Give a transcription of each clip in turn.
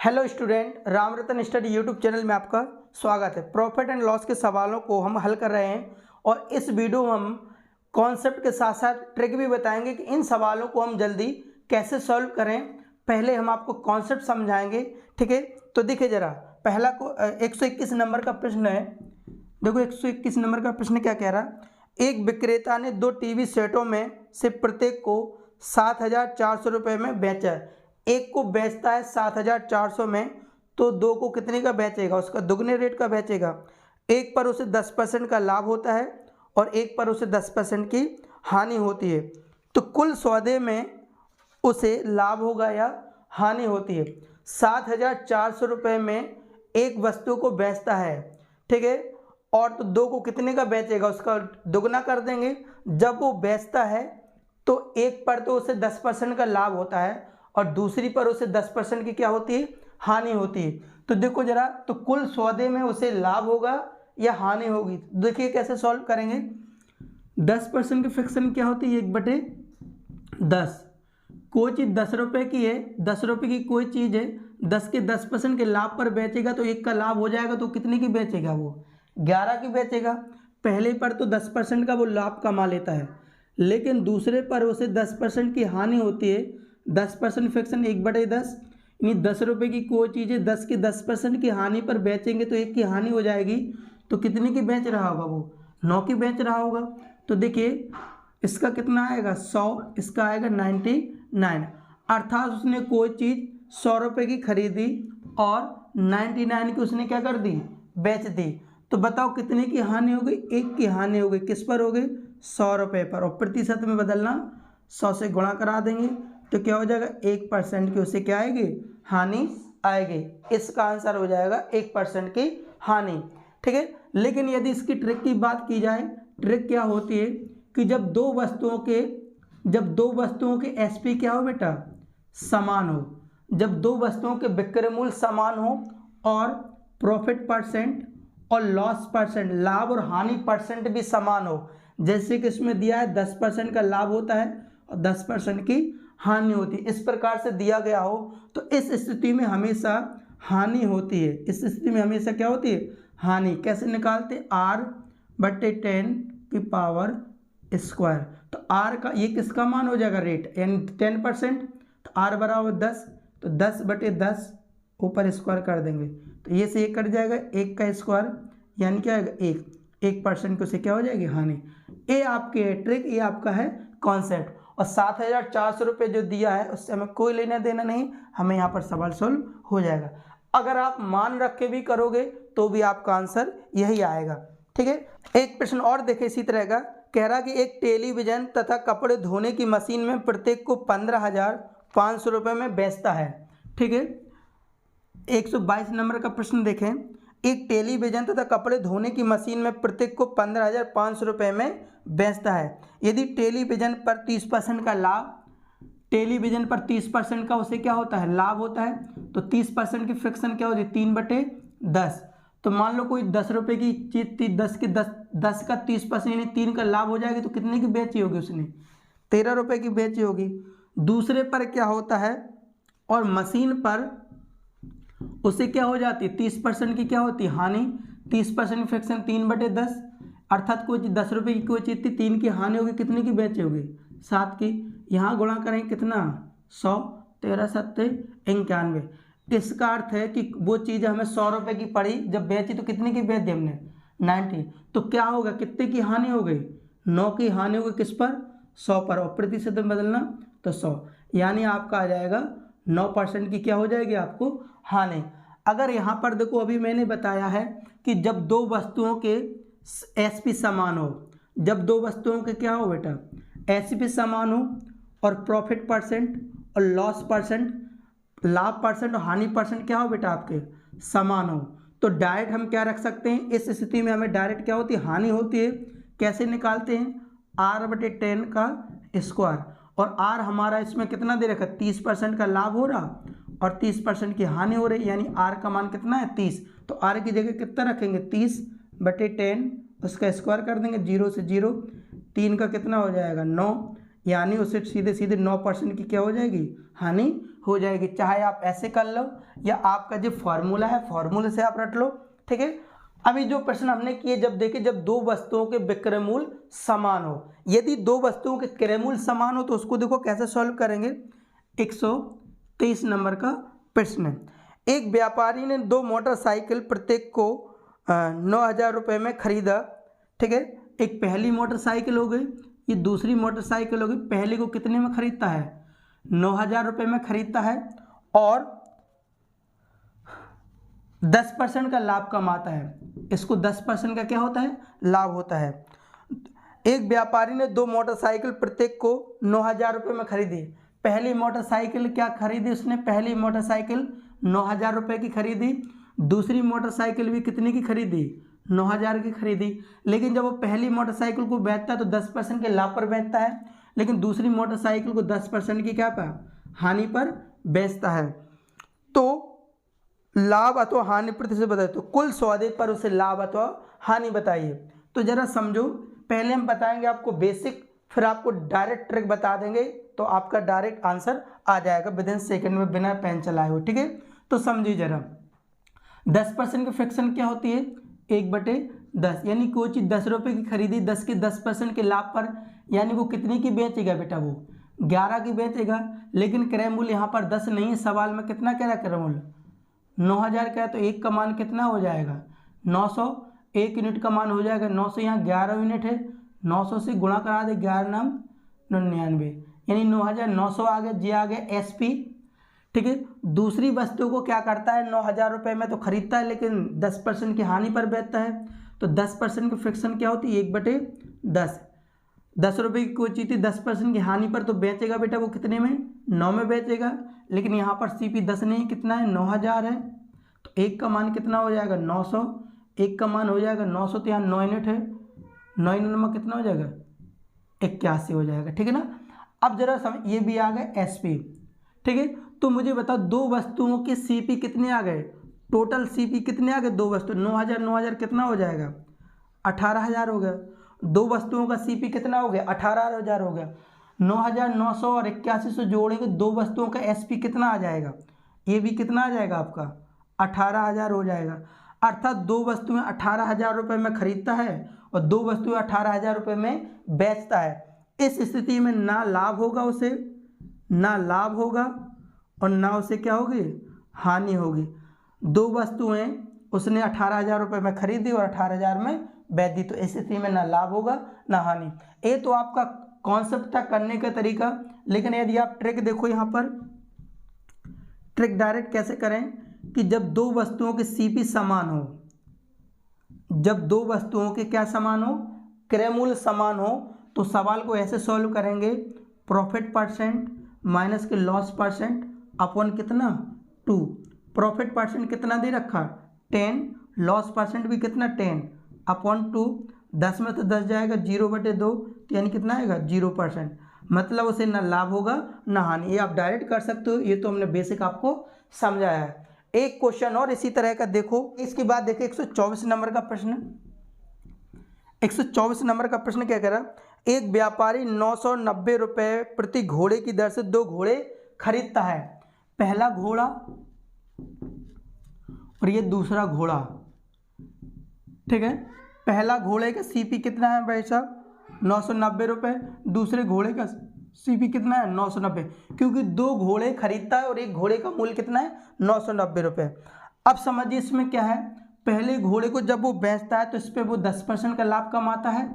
Hello student, Ram रतन study YouTube channel में आपका स्वागत है। प्रॉफिट एंड लॉस के सवालों को हम हल कर रहे हैं और इस वीडियो में हम कॉन्सेप्ट के साथ साथ ट्रिक भी बताएंगे कि इन सवालों को हम जल्दी कैसे सॉल्व करें। पहले हम आपको कॉन्सेप्ट समझाएंगे, ठीक है। तो देखिए जरा, पहला को 121 नंबर का प्रश्न है। देखो 121 नंबर का प्रश्न क्या कह रहा, एक विक्रेता ने 2 टीवी सेटों में से प्रत्येक को 7,400 रुपये में बेचा। एक को बेचता है 7,400 में, तो दो को कितने का बेचेगा? उसका दुगने रेट का बेचेगा। एक पर उसे 10% का लाभ होता है और एक पर उसे 10% की हानि होती है। तो कुल सौदे में उसे लाभ होगा या हानि होती है। 7,400 रुपये में एक वस्तु को बेचता है, ठीक है, और तो दो को कितने का बेचेगा? उसका दुगना कर देंगे। जब वो बेचता है तो एक पर तो उसे 10% का लाभ होता है और दूसरी पर उसे 10% की क्या होती है? हानि होती है। तो देखो जरा, तो कुल सौदे में उसे लाभ होगा या हानि होगी? देखिए कैसे सॉल्व करेंगे। 10% की फ्रैक्शन क्या होती है? 1/10। कोई चीज़ 10 रुपये की है, 10 रुपये की कोई चीज़ है, 10 के 10% के लाभ पर बेचेगा तो एक का लाभ हो जाएगा, तो कितने की बेचेगा? वो 11 की बेचेगा। पहले पर तो 10% का वो लाभ कमा लेता है, लेकिन दूसरे पर उसे 10% की हानि होती है। 10% फ्रैक्शन 1/10, यानी 10 रुपये की कोई चीज़ है, 10 के 10% की हानि पर बेचेंगे तो एक की हानि हो जाएगी। तो कितने की बेच रहा होगा? वो 9 की बेच रहा होगा। तो देखिए इसका कितना आएगा? 100, इसका आएगा 99। अर्थात उसने कोई चीज़ 100 रुपये की खरीदी और 99 की उसने क्या कर दी? बेच दी। तो बताओ कितने की हानि हो गई? एक की हानि हो गई। किस पर हो गई? 100 रुपये पर। और प्रतिशत में बदलना, 100 से गुणा करा देंगे तो क्या हो जाएगा? 1% की उसे क्या आएगी? हानि आएगी। इसका आंसर हो जाएगा 1% की हानि, ठीक है। लेकिन यदि इसकी ट्रिक की बात की जाए, ट्रिक क्या होती है कि जब दो वस्तुओं के एसपी क्या हो बेटा? समान हो। जब दो वस्तुओं के विक्रय मूल्य समान हो और प्रॉफिट परसेंट और लॉस परसेंट, लाभ और हानि परसेंट भी समान हो। जैसे कि इसमें दिया है 10% का लाभ होता है और 10% की हानि होती है, इस प्रकार से दिया गया हो, तो इस स्थिति में हमेशा हानि होती है। इस स्थिति में हमेशा क्या होती है? हानि। कैसे निकालते? R/10 की पावर स्क्वायर। तो R का ये किसका मान हो जाएगा? रेट, यानी 10%। तो R बराबर 10, तो 10/10 ऊपर स्क्वायर कर देंगे तो ये से ये कट जाएगा, 1 का स्क्वायर यानी क्या आएगा? 1% को से क्या हो जाएगी? हानि। ये आपकी है ट्रिक, ये आपका है कॉन्सेप्ट। और 7,400 रुपये जो दिया है उससे हमें कोई लेना देना नहीं, हमें यहाँ पर सवाल सोल्व हो जाएगा। अगर आप मान रख के भी करोगे तो भी आपका आंसर यही आएगा, ठीक है। एक प्रश्न और देखें इसी तरह का। कह रहा कि एक टेलीविज़न तथा कपड़े धोने की मशीन में प्रत्येक को 15,500 रुपये में बेचता है, ठीक है। 122 नंबर का प्रश्न देखें। एक टेलीविज़न तथा कपड़े धोने की मशीन में प्रत्येक को 15,500 रुपये में बेचता है। यदि टेलीविज़न पर 30% का लाभ, टेलीविज़न पर 30% का उसे क्या होता है? लाभ होता है। तो 30% की फ्रैक्शन क्या होती है? 3/10। तो मान लो कोई 10 रुपये की चीज़ थी, 10 का 30% यानी 3 का लाभ हो जाएगी, तो कितने की बेची होगी उसने? 13 रुपये की बेची होगी। दूसरे पर क्या होता है? और मशीन पर उसे क्या हो जाती है? 30% की क्या होती है? हानि। 30% फ्रैक्शन 3/10, अर्थात कोई 10 रुपये की कोई चीज़ थी, 3 की हानि होगी, कितने की बेची होगी? 7 की। यहाँ गुणा करें कितना? 100, 13 7 91। इसका अर्थ है कि वो चीज़ हमें 100 रुपये की पड़ी, जब बेची तो कितने की बेच दी हमने? 90। तो क्या होगा? कितने की हानि हो गई? 9 की हानि हो गई। किस पर? 100 पर। और प्रतिशत में बदलना तो 100, यानी आपका आ जाएगा 9% की क्या हो जाएगी आपको? हानि। अगर यहाँ पर देखो, अभी मैंने बताया है कि जब दो वस्तुओं के एसपी समान हो, जब दो वस्तुओं के क्या हो बेटा? एसपी समान हो और प्रॉफिट परसेंट और लॉस परसेंट, लाभ परसेंट और हानि परसेंट क्या हो बेटा? आपके समान हो, तो डायरेक्ट हम क्या रख सकते हैं? इस स्थिति में हमें डायरेक्ट क्या होती है? हानि होती है। कैसे निकालते हैं? R/10 का स्क्वायर। और R हमारा इसमें कितना दे रखा? 30% का लाभ हो रहा और 30% की हानि हो रही, यानी R का मान कितना है? 30। तो R की जगह कितना रखेंगे? 30/10, उसका स्क्वायर कर देंगे, 0 से 0, 3 का कितना हो जाएगा? 9, यानी उसे सीधे सीधे 9% की क्या हो जाएगी? हानि हो जाएगी, चाहे आप ऐसे कर लो या आपका जो फॉर्मूला है फॉर्मूले से आप रट लो। ठीक है, अभी जो प्रश्न हमने किए जब देखे, जब दो वस्तुओं के विक्रय मूल्य समान हो, यदि दो वस्तुओं के क्रय मूल्य समान हो तो उसको देखो कैसे सॉल्व करेंगे। 123 नंबर का प्रश्न है। एक व्यापारी ने दो मोटरसाइकिल प्रत्येक को 9,000 रुपये में खरीदा। ठीक है, एक पहली मोटरसाइकिल हो गई, ये दूसरी मोटरसाइकिल हो गई। पहली को कितने में खरीदता है? 9,000 रुपये में खरीदता है और 10% का लाभ कमाता है। इसको 10% का क्या होता है? लाभ होता है। एक व्यापारी ने दो मोटरसाइकिल प्रत्येक को 9,000 रुपये में खरीदी। पहली मोटरसाइकिल क्या खरीदी उसने? पहली मोटरसाइकिल 9,000 रुपये की खरीदी। दूसरी मोटरसाइकिल भी कितने की खरीदी? 9,000 की खरीदी। लेकिन जब वो पहली मोटरसाइकिल को बेचता है तो 10% के लाभ पर बेचता है, लेकिन दूसरी मोटरसाइकिल को 10% की क्या पर? हानि पर बेचता है। तो लाभ अथवा हानि प्रतिशत बताइए, तो कुल सौदे पर उसे लाभ अथवा हानि बताइए। तो जरा समझो, पहले हम बताएंगे आपको बेसिक, फिर आपको डायरेक्ट ट्रिक बता देंगे, तो आपका डायरेक्ट आंसर आ जाएगा विदिन सेकंड में बिना पेन चलाए हो। ठीक है, तो समझिए जरा, 10% की फ्रैक्शन क्या होती है? 1/10, यानी कोई चीज़ 10 रुपये की खरीदी, 10 के 10% के लाभ पर, यानी वो कितने की बेचेगा बेटा? वो 11 की बेचेगा। लेकिन क्रय मूल्य यहाँ पर 10 नहीं है, सवाल में कितना कह रहा है क्रय मूल्य? 9,000 का है, तो एक का मान कितना हो जाएगा? 900। एक यूनिट का मान हो जाएगा 900, यहाँ 11 यूनिट है, 900 से गुणा करा दे, 11 नाम 99, यानी 9,900 आ गया, जी आ गया SP। ठीक है, दूसरी वस्तु को क्या करता है? 9,000 रुपये में तो खरीदता है, लेकिन 10% की हानि पर बेचता है। तो 10% की फ्रैक्शन क्या होती है? 1/10। 10 रुपये की कोई चीज़ थी, 10% की हानि पर तो बेचेगा बेटा वो कितने में? 9 में बेचेगा। लेकिन यहाँ पर CP 10 नहीं, कितना है? 9,000 है। तो एक का मान कितना हो जाएगा? 900। एक का मान हो जाएगा 900, तो यहाँ 9 यूनिट है, 9 यूनिट में कितना हो जाएगा? 81 हो जाएगा। ठीक है ना। अब जरा समझ, ये भी आ गए SP। ठीक है, तो मुझे बताओ दो वस्तुओं के CP कितने आ गए? टोटल CP कितने आ गए? दो वस्तु 9,000 9,000 कितना हो जाएगा? 18,000 हो गया। दो वस्तुओं का CP कितना हो गया? 18,000 हो गया। 9,900 और 81 से जोड़ेंगे, दो वस्तुओं का SP कितना आ जाएगा? ये भी कितना आ जाएगा आपका? 18,000 हो जाएगा। अर्थात दो वस्तुएं 18,000 रुपये में खरीदता है और दो वस्तुएं 18,000 रुपये में बेचता है। इस स्थिति में ना लाभ होगा उसे, ना लाभ होगा और ना उसे क्या होगी? हानि होगी। दो वस्तुएं उसने 18,000 रुपये में खरीदी और 18,000 में बेच दी, तो इस स्थिति में ना लाभ होगा ना हानि। ये तो आपका कॉन्सेप्ट था करने का तरीका। लेकिन यदि आप ट्रिक देखो, यहाँ पर ट्रिक डायरेक्ट कैसे करें कि जब दो वस्तुओं के CP समान हो, जब दो वस्तुओं के क्या समान हो? क्रय मूल्य समान हो, तो सवाल को ऐसे सॉल्व करेंगे, प्रॉफिट परसेंट माइनस के लॉस परसेंट अपॉन कितना? 2। प्रॉफिट परसेंट कितना दे रखा? 10, लॉस परसेंट भी कितना? 10 अपॉन 2। 10 में तो 10 जाएगा, 0/2, तो यानी कितना आएगा? 0%। मतलब उसे ना लाभ होगा ना हानि। ये आप डायरेक्ट कर सकते हो, ये तो हमने बेसिक आपको समझाया है। एक क्वेश्चन और इसी तरह का देखो, इसके बाद देखिए 124 नंबर का प्रश्न। 124 नंबर का प्रश्न क्या कह रहा? एक व्यापारी 990 रुपये प्रति घोड़े की दर से दो घोड़े खरीदता है। पहला घोड़ा और ये दूसरा घोड़ा। ठीक है, पहला घोड़े का CP कितना है भाई साहब? 990 रुपये। दूसरे घोड़े का CP कितना है? 990, क्योंकि दो घोड़े खरीदता है और एक घोड़े का मूल्य कितना है? 990 रुपये। अब समझिए इसमें क्या है, पहले घोड़े को जब वो बेचता है तो इस पर वो 10% का लाभ कमाता है।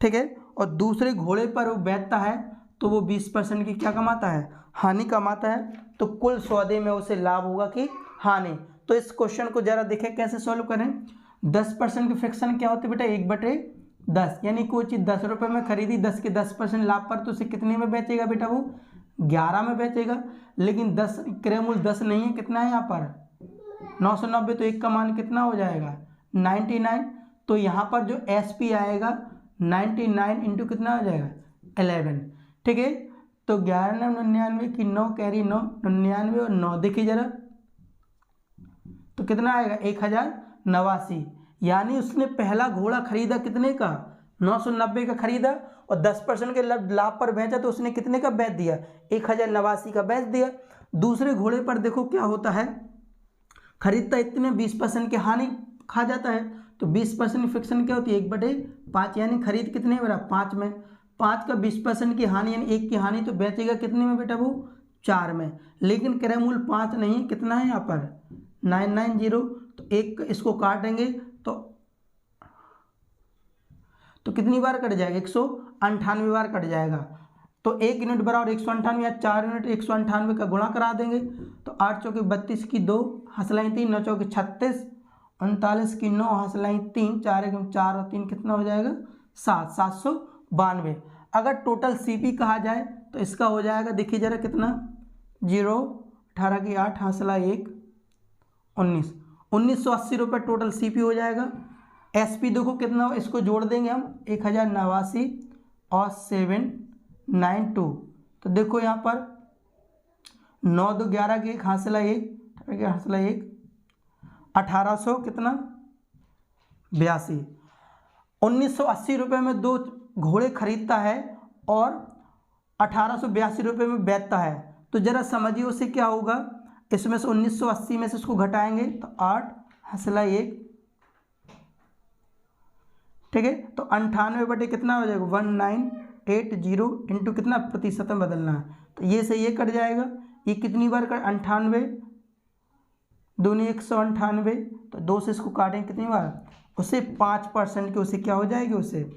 ठीक है, और दूसरे घोड़े पर वो बेचता है तो वो 20% की क्या कमाता है? हानि कमाता है। तो कुल सौदे में उसे लाभ होगा कि हानि? तो इस क्वेश्चन को जरा देखें कैसे सॉल्व करें। 10% की फ्रैक्शन क्या होती है बेटा? 1/10, यानी कोई चीज़ 10 रुपये में खरीदी, 10 के 10% लाभ पर, तो उसे कितने में बेचेगा बेटा? वो 11 में बेचेगा। लेकिन 10 क्रय मूल्य 10 नहीं है, कितना है यहाँ पर? 990, तो एक का मान कितना हो जाएगा? 99। तो यहाँ पर जो SP आएगा 99 इंटू कितना हो जाएगा? 11। ठीक है, तो 11 9 99 की 9 कैरी 9, 99 और 9 देखिए जरा, तो कितना आएगा? 1089। यानी उसने पहला घोड़ा खरीदा कितने का? 990 का खरीदा और 10% के लाभ पर बेचा, तो उसने कितने का बेच दिया? 1089 का बेच दिया। दूसरे घोड़े पर देखो क्या होता है, खरीदता इतने 20% की हानि खा जाता है। तो 20% फ्रिक्शन क्या होती है, 1/5, यानी खरीद कितने में, 5 में। 5 का 20% की हानि यानी 1 की हानि, तो बेचेगा कितने में बेटा, वो 4 में। लेकिन क्रय मूल्य 5 नहीं, कितना है यहाँ पर 990। तो एक इसको काटेंगे तो कितनी बार कट जाएगा, 198 बार कट जाएगा। तो 1 यूनिट बराबर 198 या 4 यूनिट 198 का गुणा करा देंगे। तो 8 चौके 32 की 2 हंसलाई 3, 9 चौके 36, 39 की 9 हंसलाई 3, 4 1 4 और 3 कितना हो जाएगा 7, 792। अगर टोटल सीपी कहा जाए तो इसका हो जाएगा, देखिए जरा कितना, 0, 18 की 8 हंसला 1, 19, 1980 रुपये टोटल सीपी हो जाएगा। एसपी देखो कितना हो, इसको जोड़ देंगे हम 1089 और 792। तो देखो यहाँ पर 9 2 11 की 1 हासिला 1, 1800 कितना 82। 1980 रुपये में 2 घोड़े खरीदता है और 1882 रुपये में बेचता है। तो जरा समझिए उससे क्या होगा, इसमें से 1980 में से इसको घटाएंगे तो 8 हंसला 1, ठीक है। तो 98 बटे कितना हो जाएगा 1980 इंटू कितना प्रतिशत में बदलना है, तो ये से ये कट जाएगा। ये कितनी बार कट 98, दूनी 198, तो 2 से इसको काटेंगे कितनी बार, उससे 5% की उसे क्या हो जाएगी, उसे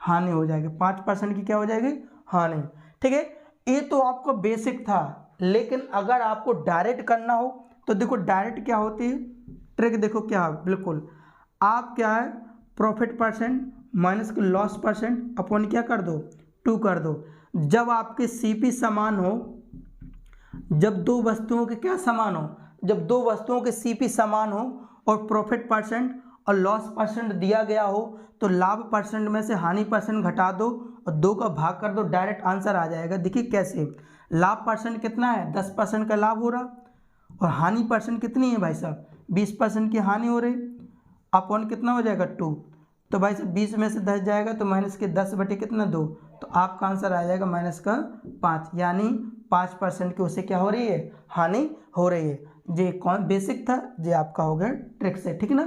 हानि हो जाएगी। 5% की क्या हो जाएगी, हानि, ठीक है। ये तो आपको बेसिक था, लेकिन अगर आपको डायरेक्ट करना हो तो देखो डायरेक्ट क्या होती है, ट्रिक देखो क्या है, बिल्कुल आप क्या है प्रॉफिट परसेंट माइनस के लॉस परसेंट अपॉन क्या कर दो 2 कर दो। जब आपके सीपी समान हो, जब दो वस्तुओं के क्या समान हो, जब दो वस्तुओं के सीपी समान हो और प्रॉफिट परसेंट और लॉस परसेंट दिया गया हो, तो लाभ परसेंट में से हानि परसेंट घटा दो और 2 का भाग कर दो, डायरेक्ट आंसर आ जाएगा। देखिए कैसे, लाभ परसेंट कितना है 10% का लाभ हो रहा और हानि परसेंट कितनी है भाई साहब 20% की हानि हो रही, अपॉन कितना हो जाएगा 2। तो भाई साहब 20 में से 10 जाएगा तो माइनस के 10 बटे कितना 2, तो आपका आंसर आ जाएगा माइनस का 5, यानी 5% की उसे क्या हो रही है, हानि हो रही है। ये कौन बेसिक था, ये आपका हो गया ट्रिक से, ठीक ना।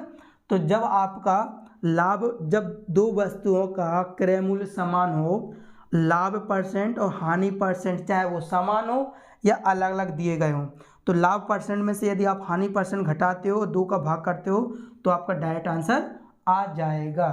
तो जब आपका लाभ, जब दो वस्तुओं का क्रय मूल्य समान हो, लाभ परसेंट और हानि परसेंट चाहे वो समान हो या अलग अलग दिए गए हों, तो लाभ परसेंट में से यदि आप हानि परसेंट घटाते हो 2 का भाग करते हो तो आपका डायरेक्ट आंसर आ जाएगा।